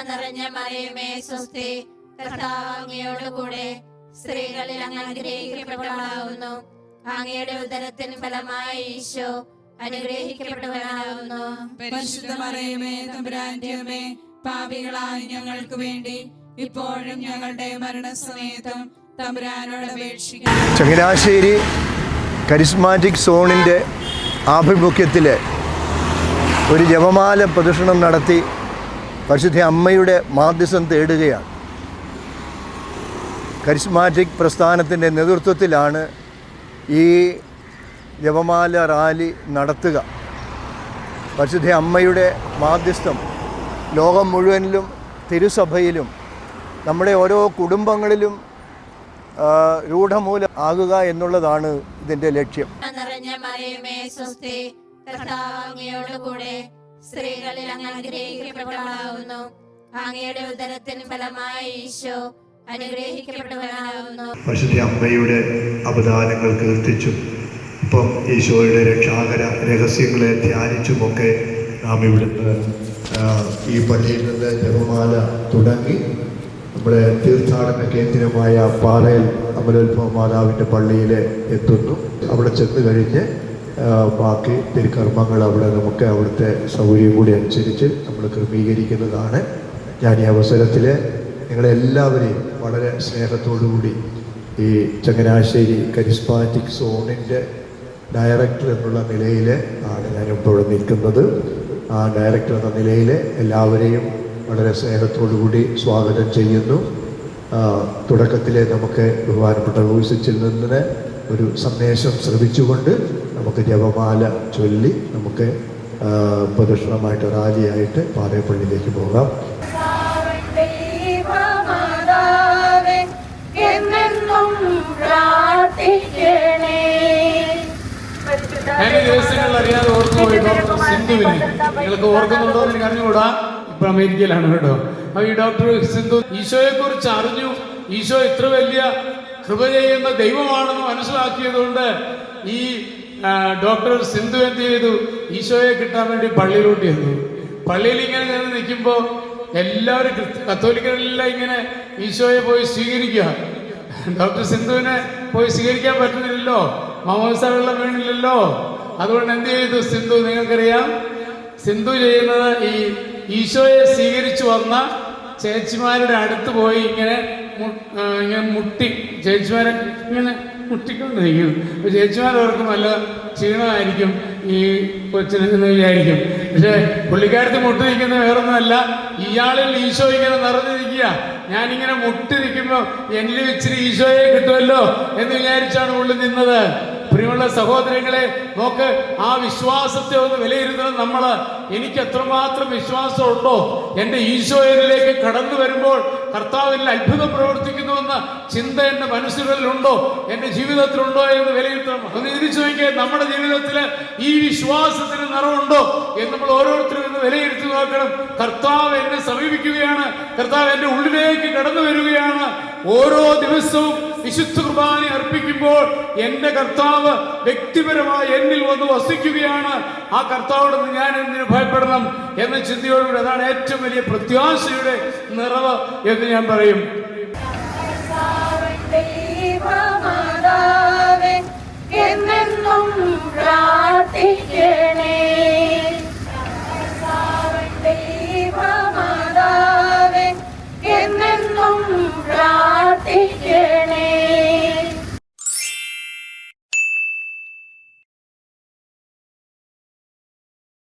നിറഞ്ഞ മറിയമേ സ്വസ്തി, കർത്താവ് അങ്ങയോടുകൂടെ സ്ത്രീകളിൽ അങ്ങ് അനുഗ്രഹിക്കപ്പെട്ടവളാകുന്നു. അങ്ങയുടെ ഉദരത്തിൻ ഫലമായി ഈശോ അനുഗ്രഹിക്കപ്പെട്ടവനാകുന്നു. പരിശുദ്ധ മറിയമേ തമ്പുരാന്റെ അമ്മേ, പാപികളായ ഞങ്ങൾക്ക് വേണ്ടി ഇപ്പോഴും ഞങ്ങളുടെ മരണസമയത്തും തമ്പുരാനോട് അപേക്ഷിക്കണം. ചങ്ങനാശ്ശേരി കരിസ്മാറ്റിക് സോണിൻ്റെ ആഭിമുഖ്യത്തിൽ ഒരു ജപമാല പ്രദക്ഷിണം നടത്തി പരിശുദ്ധ അമ്മയുടെ മാധ്യസ്ഥം തേടുകയാണ്. കരിസ്മാറ്റിക് പ്രസ്ഥാനത്തിൻ്റെ നേതൃത്വത്തിലാണ് ഈ ജപമാല റാലി നടത്തുക. പരിശുദ്ധ അമ്മയുടെ മാധ്യസ്ഥം ലോകം മുഴുവനിലും തിരുസഭയിലും നമ്മുടെ ഓരോ കുടുംബങ്ങളിലും രൂഢമൂലം ആകുക എന്നുള്ളതാണ് ഇതിൻ്റെ ലക്ഷ്യം. നിറഞ്ഞ മറിയമേ സ്വസ്തി, കർത്താവ് അങ്ങയോടുകൂടെ സ്ത്രീകളിൽ അങ്ങ് അനുഗ്രഹിക്കപ്പെട്ടവളാകുന്നു. അങ്ങയുടെ ഉദരത്തിൻ ഫലമായി ഈശോ അനുഗ്രഹിക്കപ്പെട്ടവനാകുന്നു. പരിശുദ്ധ അമ്മയുടെ അവദാനങ്ങൾ കീർത്തിച്ചും ഇപ്പം ഈശോയുടെ രക്ഷാകര രഹസ്യങ്ങളെ ധ്യാനിച്ചുമൊക്കെ നാം ഇവിടുന്ന് ഈ പള്ളിയിൽ നിന്ന് ജപമാല തുടങ്ങി നമ്മുടെ തീർത്ഥാടന കേന്ദ്രമായ പാറയിൽ അമലോത്ഭവ മാതാവിൻ്റെ പള്ളിയിൽ എത്തുന്നു. അവിടെ ചെന്ന് കഴിഞ്ഞ് ബാക്കി തിരുക്കർമ്മങ്ങൾ അവിടെ നമുക്ക് അവിടുത്തെ സൗകര്യം കൂടി അനുസരിച്ച് നമ്മൾ ക്രമീകരിക്കുന്നതാണ്. ഞാൻ ഈ അവസരത്തിൽ നിങ്ങളെല്ലാവരെയും വളരെ സ്നേഹത്തോടുകൂടി ഈ ചങ്ങനാശ്ശേരി കരിസ്മാറ്റിക് സോണിൻ്റെ ഡയറക്ടർ എന്നുള്ള നിലയിൽ ആണ് ഞാനിപ്പോൾ നിൽക്കുന്നത്. ആ ഡയറക്ടർ എന്ന നിലയിൽ എല്ലാവരെയും വളരെ സ്നേഹത്തോടുകൂടി സ്വാഗതം ചെയ്യുന്നു. തുടക്കത്തിൽ നമുക്ക് ബഹുമാനപ്പെട്ട ലൂയിസച്ചിൽ നിന്ന് ഒരു സന്ദേശം ശ്രമിച്ചുകൊണ്ട് നമുക്ക് ജപമാല ചൊല്ലി നമുക്ക് പ്രദക്ഷിണമായിട്ട് റാലിയായിട്ട് പാറേപ്പള്ളിയിലേക്ക് പോകാം. കഴിഞ്ഞ ദിവസങ്ങളിൽ അറിയാതെ ഓർത്തുപോയി ഡോക്ടർ സിന്ധുവിനെ. നിങ്ങൾക്ക് ഓർക്കുന്നുണ്ടോ എന്ന് എനിക്ക് അറിഞ്ഞുകൂടാ. ഇപ്പൊ അമേരിക്കയിലാണ് കേട്ടോ. അപ്പൊ ഈ ഡോക്ടർ സിന്ധു ഈശോയെ കുറിച്ച് അറിഞ്ഞു. ഈശോ ഇത്ര വലിയ കൃപ ചെയ്യുന്ന ദൈവമാണെന്ന് മനസ്സിലാക്കിയതുകൊണ്ട് ഈ ഡോക്ടർ സിന്ധു എന്ത് ചെയ്തു? ഈശോയെ കിട്ടാൻ വേണ്ടി പള്ളിയിലോട്ട് ചെന്നു. പള്ളിയിൽ ഇങ്ങനെ ചെന്ന് നിൽക്കുമ്പോൾ എല്ലാവരും കത്തോലിക്കരെല്ലാം ഇങ്ങനെ ഈശോയെ പോയി സ്വീകരിക്കുക. ഡോക്ടർ സിന്ധുവിനെ പോയി സ്വീകരിക്കാൻ പറ്റുന്നില്ലല്ലോ, മാമോദിസ വെള്ളം വീണില്ലല്ലോ. അതുകൊണ്ട് എന്ത് ചെയ്തു സിന്ധു? നിങ്ങൾക്കറിയാം സിന്ധു ചെയ്യുന്നത് ഈ ഈശോയെ സ്വീകരിച്ചു വന്ന ചേച്ചിമാരുടെ അടുത്ത് പോയി ഇങ്ങനെ മുട്ടി ചേച്ചിമാരെ ഇങ്ങനെ മുട്ടിക്കൊണ്ടിരിക്കും. അപ്പോൾ ചേച്ചിമാരവർക്കും നല്ല ക്ഷീണമായിരിക്കും ഈ കൊച്ചിനെന്ന് വിചാരിക്കും. പക്ഷേ പുള്ളിക്കാരത്ത് മുട്ടി നിൽക്കുന്ന വേറൊന്നുമല്ല, ഇയാളിൽ ഈശോ ഇങ്ങനെ നിറഞ്ഞിരിക്കുക. ഞാനിങ്ങനെ മുട്ടി നിൽക്കുമ്പോൾ എന്നിൽ ഇച്ചിരി ഈശോയെ കിട്ടുമല്ലോ എന്ന് വിചാരിച്ചാണ് ഉള്ളിൽ നിന്നത്. പ്രിയമുള്ള സഹോദരങ്ങളെ, നോക്ക്, ആ വിശ്വാസത്തെ ഒന്ന് വിലയിരുത്തണം നമ്മൾ. എനിക്ക് എത്രമാത്രം വിശ്വാസമുണ്ടോ? എൻ്റെ ഈശോയിലേക്ക് കടന്നു വരുമ്പോൾ കർത്താവിൽ അത്ഭുതം പ്രവർത്തിക്കുന്നുവെന്ന ചിന്ത എൻ്റെ മനസ്സുകളിലുണ്ടോ, എൻ്റെ ജീവിതത്തിലുണ്ടോ എന്ന് വിലയിരുത്തണം. ഒന്ന് തിരിച്ചു നോക്കിയാൽ നമ്മുടെ ജീവിതത്തിൽ ഈ വിശ്വാസത്തിന് നിറവുണ്ടോ എന്ന് നമ്മൾ ഓരോരുത്തരും ഇന്ന് വിലയിരുത്തി നോക്കണം. കർത്താവ് എന്നെ സമീപിക്കുകയാണ്, കർത്താവ് എൻ്റെ ഉള്ളിലേക്ക് കടന്നു വരികയാണ്. ഓരോ ദിവസവും വിശുദ്ധ കുർബാന അർപ്പിക്കുമ്പോൾ എൻ്റെ കർത്താവ് വ്യക്തിപരമായി എന്നിൽ വന്ന് വസിക്കുകയാണ്. ആ കർത്താവോട് ഞാൻ എന്തിനു ഭയപ്പെടണം എന്ന ചിന്തയോടുകൂടി അതാണ് ഏറ്റവും വലിയ പ്രത്യാശയുടെ നിറവ് എന്ന് ഞാൻ പറയും. എന്നെന്നും പ്രാർത്ഥിക്കണേ.